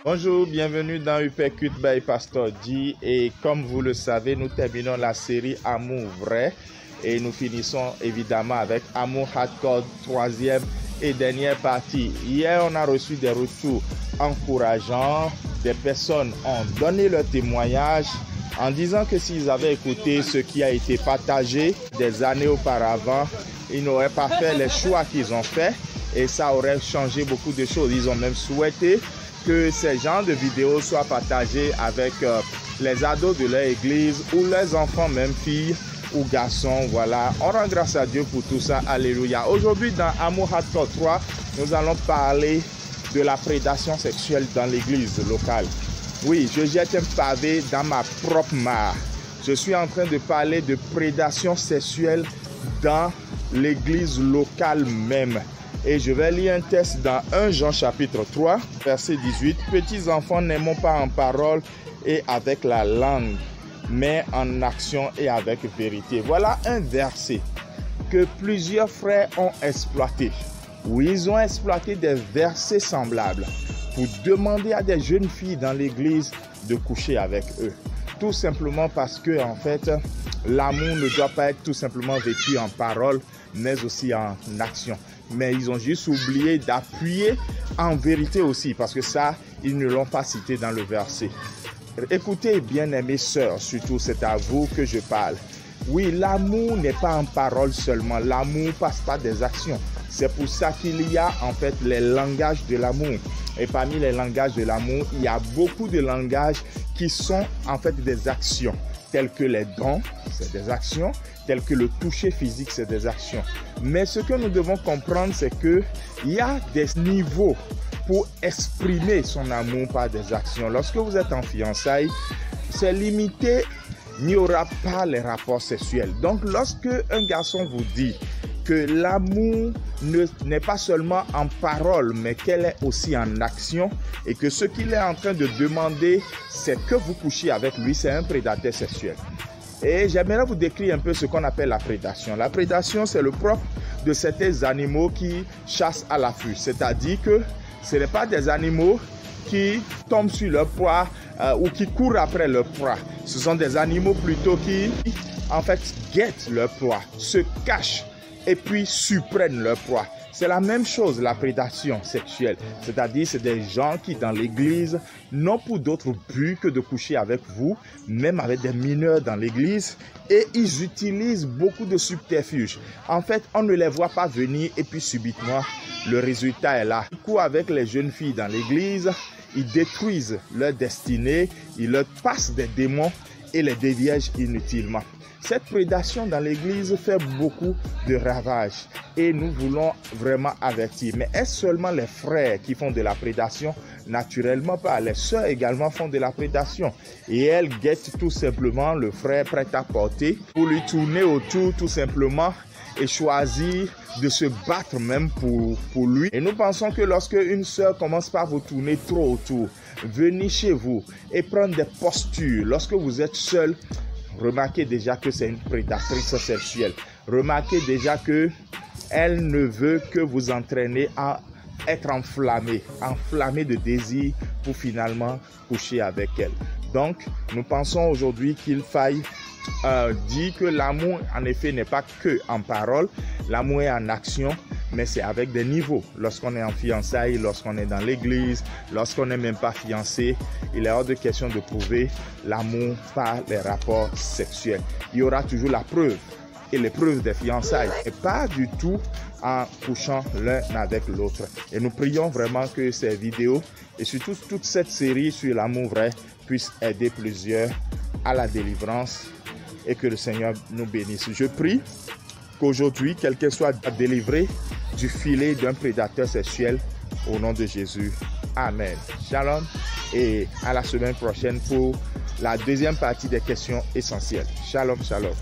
Bonjour, bienvenue dans Uppercut by Pastor G. Et comme vous le savez, nous terminons la série Amour vrai. Et nous finissons évidemment avec Amour Hardcore, troisième et dernière partie. Hier, on a reçu des retours encourageants. Des personnes ont donné leur témoignage en disant que s'ils avaient écouté ce qui a été partagé des années auparavant, ils n'auraient pas fait les choix qu'ils ont faits et ça aurait changé beaucoup de choses. Ils ont même souhaité que ces genres de vidéos soient partagés avec les ados de leur église ou leurs enfants, même filles ou garçons. Voilà, on rend grâce à Dieu pour tout ça. Alléluia. Aujourd'hui, dans Amour Hardcore 3, nous allons parler de la prédation sexuelle dans l'église locale. Oui, je jette un pavé dans ma propre mare. Je suis en train de parler de prédation sexuelle dans l'église locale même. Et je vais lire un texte dans 1 Jean chapitre 3, verset 18. « Petits enfants, n'aimons pas en parole et avec la langue, mais en action et avec vérité. » Voilà un verset que plusieurs frères ont exploité. Oui, ils ont exploité des versets semblables pour demander à des jeunes filles dans l'église de coucher avec eux. Tout simplement parce que, en fait, l'amour ne doit pas être tout simplement vécu en parole, mais aussi en action. Mais ils ont juste oublié d'appuyer en vérité aussi, parce que ça, ils ne l'ont pas cité dans le verset. Écoutez, bien-aimés sœurs, surtout c'est à vous que je parle. Oui, l'amour n'est pas en parole seulement, l'amour passe par des actions. C'est pour ça qu'il y a en fait les langages de l'amour. Et parmi les langages de l'amour, il y a beaucoup de langages qui sont en fait des actions, telles que les dons, c'est des actions, telles que le toucher physique, c'est des actions. Mais ce que nous devons comprendre, c'est qu'il y a des niveaux pour exprimer son amour par des actions. Lorsque vous êtes en fiançailles, c'est limité, il n'y aura pas les rapports sexuels. Donc lorsque un garçon vous dit que l'amour n'est pas seulement en parole, mais qu'elle est aussi en action, et que ce qu'il est en train de demander, c'est que vous couchiez avec lui, c'est un prédateur sexuel. Et j'aimerais vous décrire un peu ce qu'on appelle la prédation. La prédation, c'est le propre de certains animaux qui chassent à l'affût. C'est-à-dire que ce n'est pas des animaux qui tombent sur leur proie ou qui courent après leur proie. Ce sont des animaux plutôt qui, en fait, guettent leur proie, se cachent et puis surprennent leur proie. C'est la même chose, la prédation sexuelle. C'est-à-dire, c'est des gens qui, dans l'église, n'ont pour d'autre but que de coucher avec vous, même avec des mineurs dans l'église, et ils utilisent beaucoup de subterfuges. En fait, on ne les voit pas venir et puis subitement, le résultat est là. Du coup, avec les jeunes filles dans l'église, ils détruisent leur destinée, ils leur passent des démons et les déviègent inutilement. Cette prédation dans l'église fait beaucoup de ravages et nous voulons vraiment avertir. Mais est-ce seulement les frères qui font de la prédation? Naturellement pas. Les sœurs également font de la prédation et elles guettent tout simplement le frère prêt à porter pour lui tourner autour tout simplement et choisir de se battre même pour lui. Et nous pensons que lorsque une sœur commence par vous tourner trop autour, venir chez vous et prendre des postures lorsque vous êtes seul, remarquez déjà que c'est une prédatrice sexuelle. Remarquez déjà que elle ne veut que vous entraîner à être enflammé de désir pour finalement coucher avec elle. Donc, nous pensons aujourd'hui qu'il faille dire que l'amour, en effet, n'est pas que en parole. L'amour est en action, mais c'est avec des niveaux. Lorsqu'on est en fiançailles, lorsqu'on est dans l'église, lorsqu'on n'est même pas fiancé, il est hors de question de prouver l'amour par les rapports sexuels. Il y aura toujours la preuve et les preuves des fiançailles, et pas du tout en couchant l'un avec l'autre. Et nous prions vraiment que ces vidéos et surtout toute cette série sur l'amour vrai puisse aider plusieurs à la délivrance et que le Seigneur nous bénisse. Je prie qu'aujourd'hui, quelqu'un soit délivré du filet d'un prédateur sexuel au nom de Jésus. Amen. Shalom et à la semaine prochaine pour la deuxième partie des questions essentielles. Shalom, shalom.